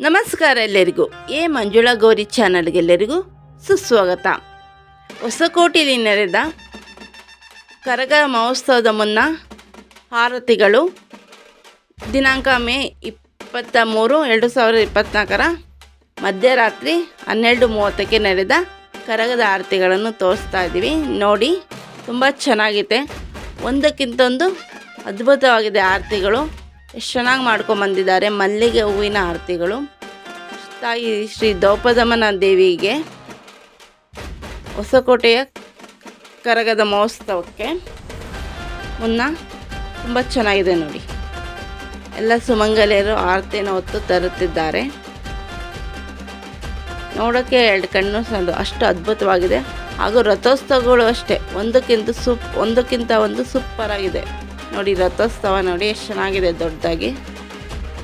ನಮಸ್ಕಾರ ಎಲ್ಲರಿಗೂ. ಮಂಜುಳಾ ಗೌರಿ ಚಾನಲ್ಗೆಲ್ಲರಿಗೂ ಸುಸ್ವಾಗತ. ಹೊಸಕೋಟೆಯಲ್ಲಿ ನಡೆದ ಕರಗ ಮಹೋತ್ಸವದ ಮುನ್ನ ಆರತಿಗಳು ದಿನಾಂಕ ಮೇ 23, 2024 ಮಧ್ಯರಾತ್ರಿ 12:30ಕ್ಕೆ ನಡೆದ ಕರಗದ ಆರತಿಗಳನ್ನು ತೋರಿಸ್ತಾ ಇದ್ದೀವಿ. ನೋಡಿ, ತುಂಬ ಚೆನ್ನಾಗಿದೆ. ಒಂದಕ್ಕಿಂತೊಂದು ಅದ್ಭುತವಾಗಿದೆ ಆರತಿಗಳು. ಎಷ್ಟು ಚೆನ್ನಾಗಿ ಮಾಡ್ಕೊಂಬಂದಿದ್ದಾರೆ. ಮಲ್ಲಿಗೆ ಹೂವಿನ ಆರತಿಗಳು. ತಾಯಿ ಶ್ರೀ ದ್ರೌಪದಮ್ಮನ ದೇವಿಗೆ ಹೊಸಕೋಟೆಯ ಕರಗದ ಮಹೋತ್ಸವಕ್ಕೆ ಮುನ್ನ ತುಂಬ ಚೆನ್ನಾಗಿದೆ ನೋಡಿ. ಎಲ್ಲ ಸುಮಂಗಲಿಯರು ಆರತಿಯನ್ನು ಹೊತ್ತು ತರುತ್ತಿದ್ದಾರೆ. ನೋಡೋಕ್ಕೆ ಎರಡು ಕಣ್ಣು ಸಾಲದು, ಅಷ್ಟು ಅದ್ಭುತವಾಗಿದೆ. ಹಾಗೂ ರಥೋತ್ಸವಗಳು ಅಷ್ಟೇ, ಒಂದಕ್ಕಿಂತ ಒಂದು ಸೂಪರ್ ಆಗಿದೆ ನೋಡಿ. ರಥೋತ್ಸವ ನೋಡಿ ಎಷ್ಟು ಚೆನ್ನಾಗಿದೆ, ದೊಡ್ಡದಾಗಿ.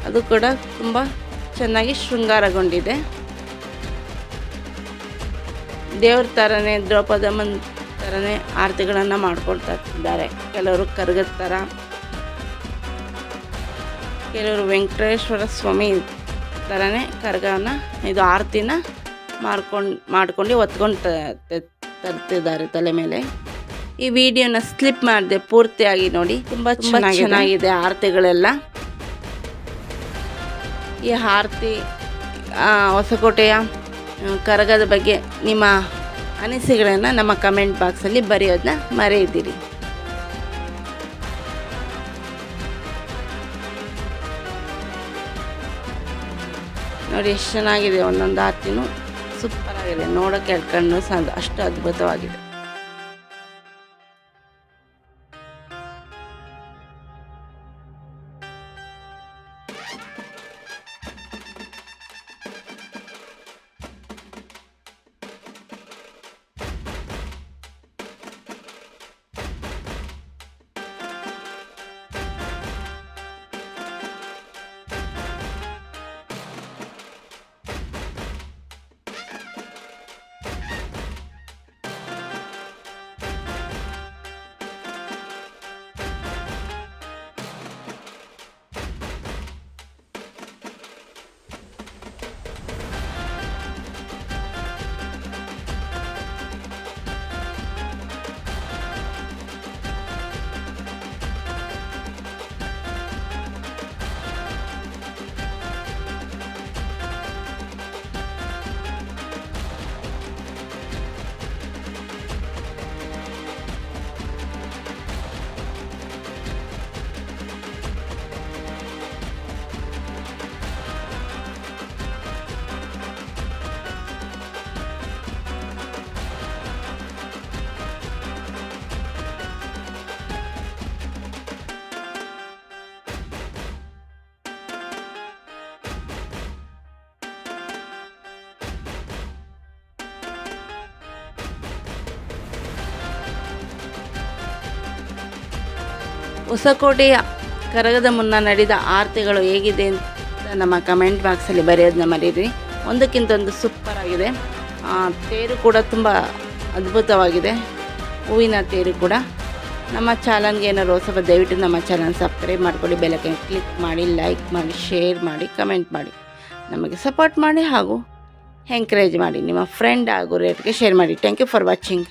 ಅದು ಕೂಡ ತುಂಬ ಚೆನ್ನಾಗಿ ಶೃಂಗಾರಗೊಂಡಿದೆ. ದೇವ್ರ ಥರನೇ, ದ್ರೌಪದಮ್ಮನ ಥರನೇ ಆರತಿಗಳನ್ನು ಮಾಡ್ಕೊಳ್ತಾ ಇದ್ದಾರೆ. ಕೆಲವರು ಕರಗದ ಥರ, ಕೆಲವರು ವೆಂಕಟೇಶ್ವರ ಸ್ವಾಮಿ ಥರನೇ ಕರಗನ ಇದು ಆರತಿನ ಮಾಡ್ಕೊಂಡು ಹೊತ್ಕೊಂಡು ತರ್ತಿದ್ದಾರೆ ತಲೆ ಮೇಲೆ. ಈ ವಿಡಿಯೋನ ಸ್ಲಿಪ್ ಮಾಡಿದೆ, ಪೂರ್ತಿಯಾಗಿ ನೋಡಿ. ತುಂಬ ಚೆನ್ನಾಗಿದೆ ಆರತಿಗಳೆಲ್ಲ. ಈ ಆರತಿ ಹೊಸಕೋಟೆಯ ಕರಗದ ಬಗ್ಗೆ ನಿಮ್ಮ ಅನಿಸಿಕೆಗಳನ್ನು ನಮ್ಮ ಕಮೆಂಟ್ ಬಾಕ್ಸಲ್ಲಿ ಬರೆಯೋದನ್ನ ಮರೆಯದಿರಿ. ನೋಡಿ ಎಷ್ಟು ಚೆನ್ನಾಗಿದೆ. ಒಂದೊಂದು ಆರತಿನೂ ಸೂಪರ್ ಆಗಿದೆ. ನೋಡೋಕ್ಕೆ ಎರಡು ಕಣ್ಣು ಸಾಲದು, ಅಷ್ಟು ಅದ್ಭುತವಾಗಿದೆ. ಹೊಸಕೋಟೆಯ ಕರಗದ ಮುನ್ನ ನಡೆದ ಆರತಿಗಳು ಹೇಗಿದೆ ಅಂತ ನಮ್ಮ ಕಮೆಂಟ್ ಬಾಕ್ಸಲ್ಲಿ ಬರೆಯೋದನ್ನ ಮರೀರಿ. ಒಂದಕ್ಕಿಂತೊಂದು ಸೂಪರ್ ಆಗಿದೆ. ತೇರು ಕೂಡ ತುಂಬ ಅದ್ಭುತವಾಗಿದೆ, ಹೂವಿನ ತೇರು ಕೂಡ. ನಮ್ಮ ಚಾನಲ್ಗೆ ಏನಾದ್ರು ಹೊಸಬ ದಯವಿಟ್ಟು ನಮ್ಮ ಚಾನಲ್ ಸಬ್ಸ್ಕ್ರೈಬ್ ಮಾಡ್ಕೊಳ್ಳಿ, ಬೆಲ್ಲೈಕನ್ ಕ್ಲಿಕ್ ಮಾಡಿ, ಲೈಕ್ ಮಾಡಿ, ಶೇರ್ ಮಾಡಿ, ಕಮೆಂಟ್ ಮಾಡಿ, ನಮಗೆ ಸಪೋರ್ಟ್ ಮಾಡಿ ಹಾಗೂ ಎಂಕರೇಜ್ ಮಾಡಿ. ನಿಮ್ಮ ಫ್ರೆಂಡ್ ಹಾಗೂ ರೇಟ್ಗೆ ಶೇರ್ ಮಾಡಿ. Thank you for watching.